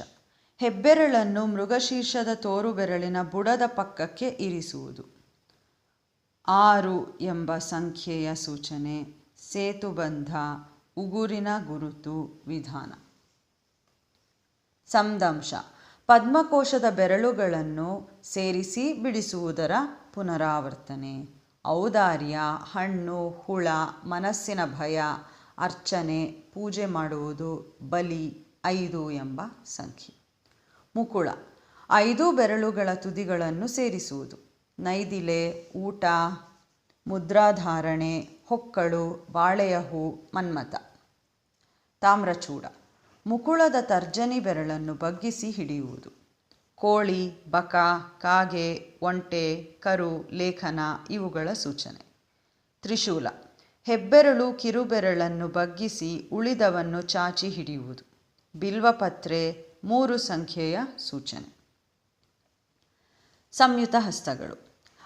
ಹೆಬ್ಬೆರಳನ್ನು ಮೃಗಶೀರ್ಷದ ತೋರು ಬೆರಳಿನ ಬುಡದ ಪಕ್ಕಕ್ಕೆ ಇರಿಸುವುದು. 6 ಎಂಬ ಸಂಖ್ಯೆಯ ಸೂಚನೆ, ಸೇತುಬಂಧ, ಉಗುರಿನ ಗುರುತು, ವಿಧಾನ. ಸಂದಂಶ. ಪದ್ಮಕೋಶದ ಬೆರಳುಗಳನ್ನು ಸೇರಿಸಿ ಬಿಡಿಸುವುದರ ಪುನರಾವರ್ತನೆ. ಔದಾರ್ಯ, ಹಣ್ಣು, ಹುಳ, ಮನಸ್ಸಿನ ಭಯ, ಅರ್ಚನೆ, ಪೂಜೆ ಮಾಡುವುದು, ಬಲಿ, 5 ಎಂಬ ಸಂಖ್ಯೆ. ಮುಕುಳ. 5 ಬೆರಳುಗಳ ತುದಿಗಳನ್ನು ಸೇರಿಸುವುದು. ನೈದಿಲೆ, ಊಟ, ಮುದ್ರಾಧಾರಣೆ, ಹೊಕ್ಕಳು, ಬಾಳೆಯ ಹೂ, ಮನ್ಮಥ. ತಾಮ್ರಚೂಡ. ಮುಕುಳದ ತರ್ಜನಿ ಬೆರಳನ್ನು ಬಗ್ಗಿಸಿ ಹಿಡಿಯುವುದು. ಕೋಳಿ, ಬಕ, ಕಾಗೆ, ಒಂಟೆ, ಕರು, ಲೇಖನ ಇವುಗಳ ಸೂಚನೆ. ತ್ರಿಶೂಲ. ಹೆಬ್ಬೆರಳು ಕಿರುಬೆರಳನ್ನು ಬಗ್ಗಿಸಿ ಉಳಿದವನ್ನು ಚಾಚಿ ಹಿಡಿಯುವುದು. ಬಿಲ್ವಪತ್ರೆ 3 ಸಂಖ್ಯೆಯ ಸೂಚನೆ. ಸಂಯುತ ಹಸ್ತಗಳು.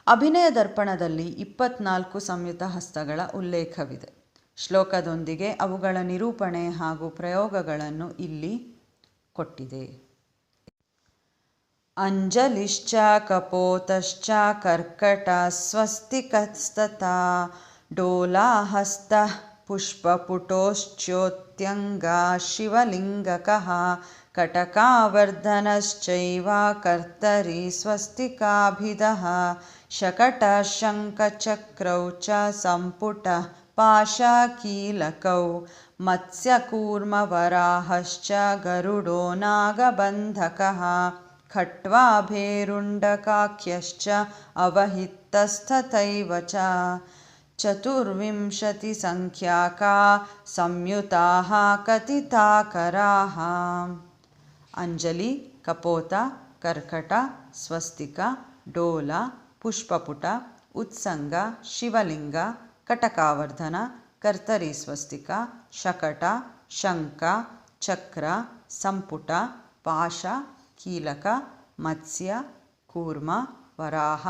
ಅಭಿನಯ ದರ್ಪಣದಲ್ಲಿ 24 ಸಂಯುತ ಹಸ್ತಗಳ ಉಲ್ಲೇಖವಿದೆ. ಶ್ಲೋಕದೊಂದಿಗೆ ಅವುಗಳ ನಿರೂಪಣೆ ಹಾಗೂ ಪ್ರಯೋಗಗಳನ್ನು ಇಲ್ಲಿ ಕೊಟ್ಟಿದೆ. ಅಂಜಲಿಶ್ಚ ಕಪೋತಶ್ಚ ಕರ್ಕಟ ಸ್ವಸ್ತಿಕಸ್ತಥಾ ಡೋಲಾಹಸ್ತಃ ಪುಷ್ಪಪುಟೋಶ್ಚೋತ್ಯಂಗ ಶಿವಲಿಂಗಕಃ ಕಟಕಾವರ್ಧನಶ್ಚೈವ ಕರ್ತರಿ ಸ್ವಸ್ತಿಕಾಭಿಧಃ ಶಕಟಃ ಶಂಖಚಕ್ರೌ ಚ ಸಂಪುಟಃ ಪಾಶಕೀಲಕೌ ಮತ್ಸ್ಯಕೂರ್ಮವರಾಹಶ್ಚ ಗರುಡೋ ನಾಗಬಂಧಕಃ ಖಟ್ವಾಭೇರುಂಡಕಾಖ್ಯಶ್ಚ ಅವಹಿತಸ್ತಥೈವ ಚ 24 ಸಂಖ್ಯಾಕಾ ಸಂಯುತಾಃ ಕಥಿತಾಕರಾಃ. ಅಂಜಲಿ, ಕಪೋತ, ಕರ್ಕಟ, ಸ್ವಸ್ತಿಕ, ಡೋಲ, ಪುಷ್ಪಪುಟ, ಉತ್ಸಂಗ, ಶಿವಲಿಂಗ, ಕಟಕಾವರ್ಧನ, ಕರ್ತರಿ ಸ್ವಸ್ತಿಕ, ಶಕಟ, ಶಂಖ, ಚಕ್ರ, ಸಂಪುಟ, ಪಾಶ, ಕೀಲಕ, ಮತ್ಸ್ಯ, ಕೂರ್ಮ, ವರಾಹ,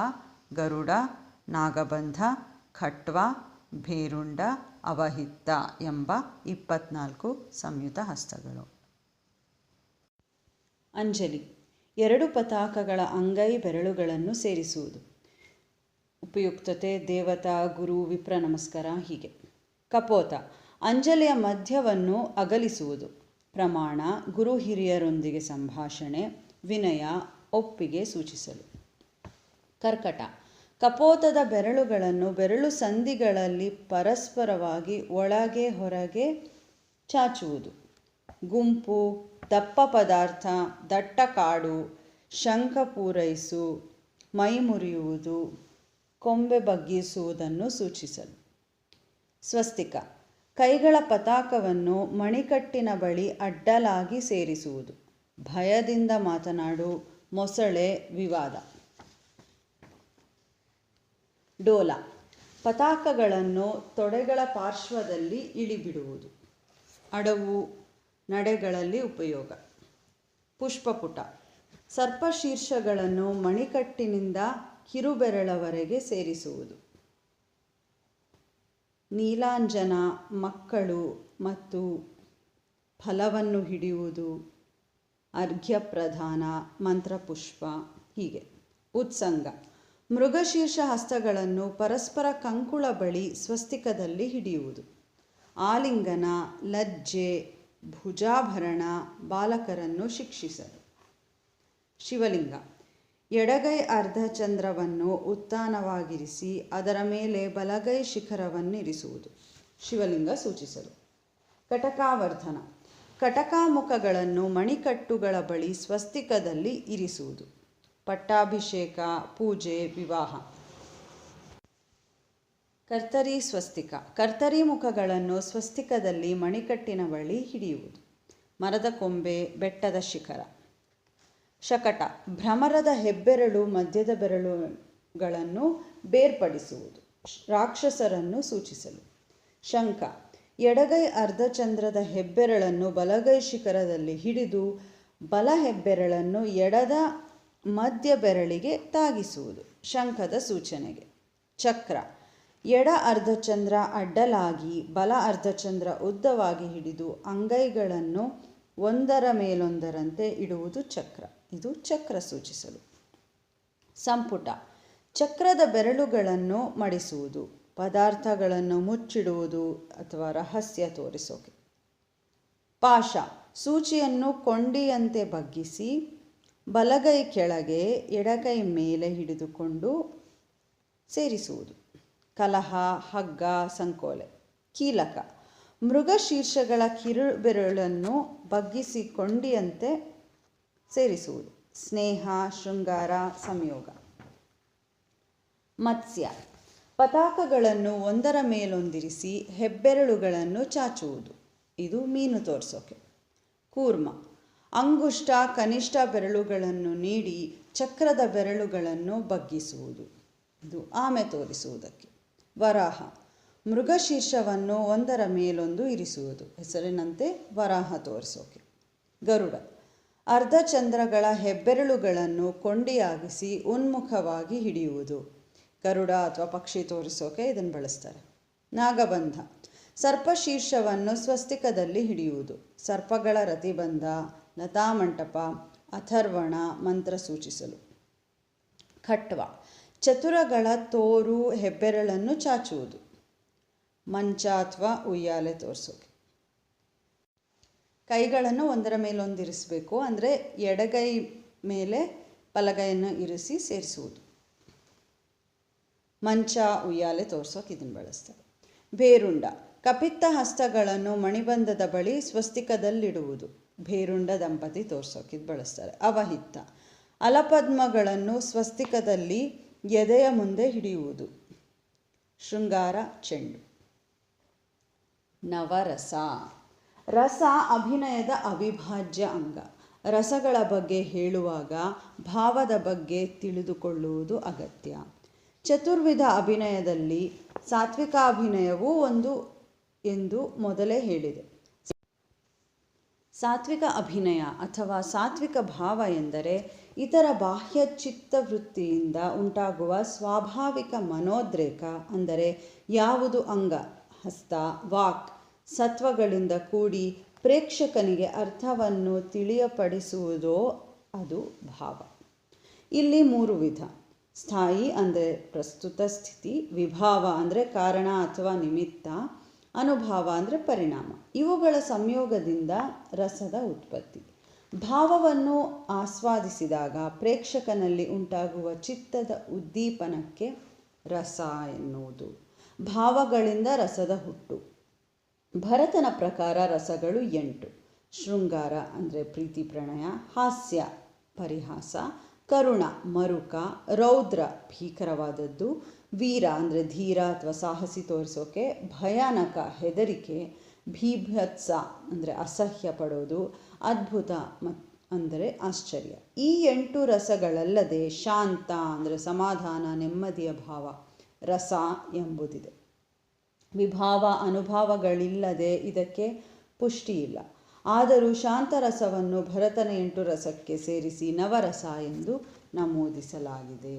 ಗರುಡ, ನಾಗಬಂಧ, ಖಟ್ವ, ಭೇರುಂಡ, ಅವಹಿತ ಎಂಬ 24 ಸಂಯುತ ಹಸ್ತಗಳು. ಅಂಜಲಿ. 2 ಪತಾಕಗಳ ಅಂಗೈ ಬೆರಳುಗಳನ್ನು ಸೇರಿಸುವುದು. ಉಪಯುಕ್ತತೆ ದೇವತಾ, ಗುರು, ವಿಪ್ರ ನಮಸ್ಕಾರ ಹೀಗೆ. ಕಪೋತ. ಅಂಜಲಿಯ ಮಧ್ಯವನ್ನು ಅಗಲಿಸುವುದು. ಪ್ರಮಾಣ, ಗುರು ಹಿರಿಯರೊಂದಿಗೆ ಸಂಭಾಷಣೆ, ವಿನಯ, ಒಪ್ಪಿಗೆ ಸೂಚಿಸಲು. ಕರ್ಕಟ. ಕಪೋತದ ಬೆರಳುಗಳನ್ನು ಬೆರಳು ಸಂಧಿಗಳಲ್ಲಿ ಪರಸ್ಪರವಾಗಿ ಒಳಗೆ ಹೊರಗೆ ಚಾಚುವುದು. ಗುಂಪು, ದಪ್ಪ ಪದಾರ್ಥ, ದಟ್ಟ ಕಾಡು, ಶಂಖ ಪೂರೈಸು, ಮೈ ಮುರಿಯುವುದು, ಕೊಂಬೆ ಬಗ್ಗಿಸುವುದನ್ನು ಸೂಚಿಸಲು. ಸ್ವಸ್ತಿಕ. ಕೈಗಳ ಪತಾಕವನ್ನು ಮಣಿಕಟ್ಟಿನ ಬಳಿ ಅಡ್ಡಲಾಗಿ ಸೇರಿಸುವುದು. ಭಯದಿಂದ ಮಾತನಾಡು, ಮೊಸಳೆ, ವಿವಾದ. ಡೋಲ. ಪತಾಕಗಳನ್ನು ತೊಡೆಗಳ ಪಾರ್ಶ್ವದಲ್ಲಿ ಇಳಿಬಿಡುವುದು. ಅಡವು, ನಡೆಗಳಲ್ಲಿ ಉಪಯೋಗ. ಪುಷ್ಪಪುಟ. ಸರ್ಪಶೀರ್ಷಗಳನ್ನು ಮಣಿಕಟ್ಟಿನಿಂದ ಕಿರುಬೆರಳವರೆಗೆ ಸೇರಿಸುವುದು. ನೀಲಾಂಜನ, ಮಕ್ಕಳು ಮತ್ತು ಫಲವನ್ನು ಹಿಡಿಯುವುದು, ಅರ್ಘ್ಯಪ್ರದಾನ, ಮಂತ್ರಪುಷ್ಪ ಹೀಗೆ. ಉತ್ಸಂಗ. ಮೃಗಶೀರ್ಷ ಹಸ್ತಗಳನ್ನು ಪರಸ್ಪರ ಕಂಕುಳ ಬಳಿ ಸ್ವಸ್ತಿಕದಲ್ಲಿ ಹಿಡಿಯುವುದು. ಆಲಿಂಗನ, ಲಜ್ಜೆ, ಭುಜಾಭರಣ, ಬಾಲಕರನ್ನು ಶಿಕ್ಷಿಸಲು. ಶಿವಲಿಂಗ. ಎಡಗೈ ಅರ್ಧಚಂದ್ರವನ್ನು ಉತ್ತಾನವಾಗಿರಿಸಿ ಅದರ ಮೇಲೆ ಬಲಗೈ ಶಿಖರವನ್ನಿರಿಸುವುದು. ಶಿವಲಿಂಗ ಸೂಚಿಸಲು. ಕಟಕಾವರ್ಧನ. ಕಟಕಾಮುಖಗಳನ್ನು ಮಣಿಕಟ್ಟುಗಳ ಬಳಿ ಸ್ವಸ್ತಿಕದಲ್ಲಿ ಇರಿಸುವುದು. ಪಟ್ಟಾಭಿಷೇಕ, ಪೂಜೆ, ವಿವಾಹ. ಕರ್ತರಿ ಸ್ವಸ್ತಿಕ. ಕರ್ತರಿ ಮುಖಗಳನ್ನು ಸ್ವಸ್ತಿಕದಲ್ಲಿ ಮಣಿಕಟ್ಟಿನ ಬಳಿ ಹಿಡಿಯುವುದು. ಮರದ ಕೊಂಬೆ, ಬೆಟ್ಟದ ಶಿಖರ. ಶಕಟ. ಭ್ರಮರದ ಹೆಬ್ಬೆರಳು ಮಧ್ಯದ ಬೆರಳುಗಳನ್ನು ಬೇರ್ಪಡಿಸುವುದು, ರಾಕ್ಷಸರನ್ನು ಸೂಚಿಸಲು. ಶಂಖ. ಎಡಗೈ ಅರ್ಧಚಂದ್ರದ ಹೆಬ್ಬೆರಳನ್ನು ಬಲಗೈ ಶಿಖರದಲ್ಲಿ ಹಿಡಿದು ಬಲ ಹೆಬ್ಬೆರಳನ್ನು ಎಡದ ಮಧ್ಯ ಬೆರಳಿಗೆ ತಾಗಿಸುವುದು, ಶಂಖದ ಸೂಚನೆಗೆ. ಚಕ್ರ. ಎಡ ಅರ್ಧಚಂದ್ರ ಅಡ್ಡಲಾಗಿ ಬಲ ಅರ್ಧಚಂದ್ರ ಉದ್ದವಾಗಿ ಹಿಡಿದು ಅಂಗೈಗಳನ್ನು ಒಂದರ ಮೇಲೊಂದರಂತೆ ಇಡುವುದು ಚಕ್ರ. ಇದು ಚಕ್ರ ಸೂಚಿಸಲು. ಸಂಪುಟ. ಚಕ್ರದ ಬೆರಳುಗಳನ್ನು ಮಡಿಸುವುದು, ಪದಾರ್ಥಗಳನ್ನು ಮುಚ್ಚಿಡುವುದು ಅಥವಾ ರಹಸ್ಯ ತೋರಿಸೋಕೆ. ಪಾಶ. ಸೂಚಿಯನ್ನು ಕೊಂಡಿಯಂತೆ ಬಗ್ಗಿಸಿ ಬಲಗೈ ಕೆಳಗೆ ಎಡಗೈ ಮೇಲೆ ಹಿಡಿದುಕೊಂಡು ಸೇರಿಸುವುದು. ಕಲಹ, ಹಗ್ಗ, ಸಂಕೋಲೆ. ಕೀಲಕ. ಮೃಗಶೀರ್ಷಗಳ ಕಿರುಬೆರಳನ್ನು ಬಗ್ಗಿಸಿ ಕೊಂಡಿಯಂತೆ ಸೇರಿಸುವುದು, ಸ್ನೇಹ, ಶೃಂಗಾರ, ಸಂಯೋಗ. ಮತ್ಸ್ಯ. ಪತಾಕಗಳನ್ನು ಒಂದರ ಮೇಲೊಂದಿರಿಸಿ ಹೆಬ್ಬೆರಳುಗಳನ್ನು ಚಾಚುವುದು, ಇದು ಮೀನು ತೋರಿಸೋಕೆ. ಕೂರ್ಮ. ಅಂಗುಷ್ಟ, ಕನಿಷ್ಠ ಬೆರಳುಗಳನ್ನು ನೀಡಿ ಚಕ್ರದ ಬೆರಳುಗಳನ್ನು ಬಗ್ಗಿಸುವುದು, ಇದು ಆಮೆ ತೋರಿಸುವುದಕ್ಕೆ. ವರಾಹ. ಮೃಗಶೀರ್ಷವನ್ನು ಒಂದರ ಮೇಲೊಂದು ಇರಿಸುವುದು, ಹೆಸರಿನಂತೆ ವರಾಹ ತೋರಿಸೋಕೆ. ಗರುಡ. ಅರ್ಧಚಂದ್ರಗಳ ಹೆಬ್ಬೆರಳುಗಳನ್ನು ಕೊಂಡಿಯಾಗಿಸಿ ಉನ್ಮುಖವಾಗಿ ಹಿಡಿಯುವುದು, ಗರುಡ ಅಥವಾ ಪಕ್ಷಿ ತೋರಿಸೋಕೆ ಇದನ್ನು ಬಳಸ್ತಾರೆ. ನಾಗಬಂಧ. ಸರ್ಪಶೀರ್ಷವನ್ನು ಸ್ವಸ್ತಿಕದಲ್ಲಿ ಹಿಡಿಯುವುದು, ಸರ್ಪಗಳ ರತಿಬಂಧ, ಲತಾಮಂಟಪ, ಅಥರ್ವಣ ಮಂತ್ರ ಸೂಚಿಸಲು. ಖಟ್ವ. ಚತುರಗಳ ತೋರು ಹೆಬ್ಬೆರಳನ್ನು ಚಾಚುವುದು, ಮಂಚ ಅಥವಾ ಉಯ್ಯಾಲೆ ತೋರಿಸೋಕೆ. ಕೈಗಳನ್ನು ಒಂದರ ಮೇಲೊಂದಿರಿಸಬೇಕು, ಅಂದರೆ ಎಡಗೈ ಮೇಲೆ ಬಲಗೈಯನ್ನು ಇರಿಸಿ ಸೇರಿಸುವುದು. ಮಂಚ, ಉಯ್ಯಾಲೆ ತೋರಿಸೋಕೆ ಇದನ್ನು ಬಳಸ್ತಾರೆ. ಭೇರುಂಡ. ಕಪಿತ್ತ ಹಸ್ತಗಳನ್ನು ಮಣಿಬಂಧದ ಬಳಿ ಸ್ವಸ್ತಿಕದಲ್ಲಿಡುವುದು, ಭೇರುಂಡ ದಂಪತಿ ತೋರಿಸೋಕೆ ಇದು ಬಳಸ್ತಾರೆ. ಅವಹಿತ. ಅಲಪದ್ಮಗಳನ್ನು ಸ್ವಸ್ತಿಕದಲ್ಲಿ ಎದೆಯ ಮುಂದೆ ಹಿಡಿಯುವುದು, ಶೃಂಗಾರ, ಚೆಂಡು. ನವರಸ. ರಸ ಅಭಿನಯದ ಅವಿಭಾಜ್ಯ ಅಂಗ. ರಸಗಳ ಬಗ್ಗೆ ಹೇಳುವಾಗ ಭಾವದ ಬಗ್ಗೆ ತಿಳಿದುಕೊಳ್ಳುವುದು ಅಗತ್ಯ. ಚತುರ್ವಿಧ ಅಭಿನಯದಲ್ಲಿ ಸಾತ್ವಿಕಾಭಿನಯವೂ ಒಂದು ಎಂದು ಮೊದಲೇ ಹೇಳಿದೆ. ಸಾತ್ವಿಕ ಅಭಿನಯ ಅಥವಾ ಸಾತ್ವಿಕ ಭಾವ ಎಂದರೆ ಇತರ ಬಾಹ್ಯ ಚಿತ್ತವೃತ್ತಿಯಿಂದ ಉಂಟಾಗುವ ಸ್ವಾಭಾವಿಕ ಮನೋದ್ರೇಕ, ಅಂದರೆ ಯಾವುದು ಅಂಗ, ಹಸ್ತ, ವಾಕ್, ಸತ್ವಗಳಿಂದ ಕೂಡಿ ಪ್ರೇಕ್ಷಕನಿಗೆ ಅರ್ಥವನ್ನು ತಿಳಿಯಪಡಿಸುವುದೋ ಅದು ಭಾವ. ಇಲ್ಲಿ 3 ವಿಧ: ಸ್ಥಾಯಿ ಅಂದರೆ ಪ್ರಸ್ತುತ ಸ್ಥಿತಿ, ವಿಭಾವ ಅಂದರೆ ಕಾರಣ ಅಥವಾ ನಿಮಿತ್ತ, ಅನುಭಾವ ಅಂದರೆ ಪರಿಣಾಮ. ಇವುಗಳ ಸಂಯೋಗದಿಂದ ರಸದ ಉತ್ಪತ್ತಿ. ಭಾವವನ್ನು ಆಸ್ವಾದಿಸಿದಾಗ ಪ್ರೇಕ್ಷಕನಲ್ಲಿ ಉಂಟಾಗುವ ಚಿತ್ತದ ಉದ್ದೀಪನಕ್ಕೆ ರಸ ಎನ್ನುವುದು. ಭಾವಗಳಿಂದ ರಸದ ಹುಟ್ಟು. ಭರತನ ಪ್ರಕಾರ ರಸಗಳು 8: ಶೃಂಗಾರ ಅಂದರೆ ಪ್ರೀತಿ ಪ್ರಣಯ, ಹಾಸ್ಯ ಪರಿಹಾಸ, ಕರುಣ ಮರುಕ, ರೌದ್ರ ಭೀಕರವಾದದ್ದು, ವೀರ ಅಂದರೆ ಧೀರ ಅಥವಾ ಸಾಹಸಿ ತೋರಿಸೋಕೆ, ಭಯಾನಕ ಹೆದರಿಕೆ, ಭೀಭತ್ಸ ಅಂದರೆ ಅಸಹ್ಯ ಪಡೋದು, ಅದ್ಭುತ ಅಂದರೆ ಆಶ್ಚರ್ಯ. ಈ 8 ರಸಗಳಲ್ಲದೆ ಶಾಂತ ಅಂದರೆ ಸಮಾಧಾನ, ನೆಮ್ಮದಿಯ ಭಾವ ರಸ ಎಂಬುದಿದೆ. ವಿಭಾವ ಅನುಭಾವಗಳಿಲ್ಲದೆ ಇದಕ್ಕೆ ಪುಷ್ಟಿ ಇಲ್ಲ. ಆದರೂ ಶಾಂತರಸವನ್ನು ಭರತನ 8 ರಸಕ್ಕೆ ಸೇರಿಸಿ ನವರಸ ಎಂದು ನಮೂದಿಸಲಾಗಿದೆ.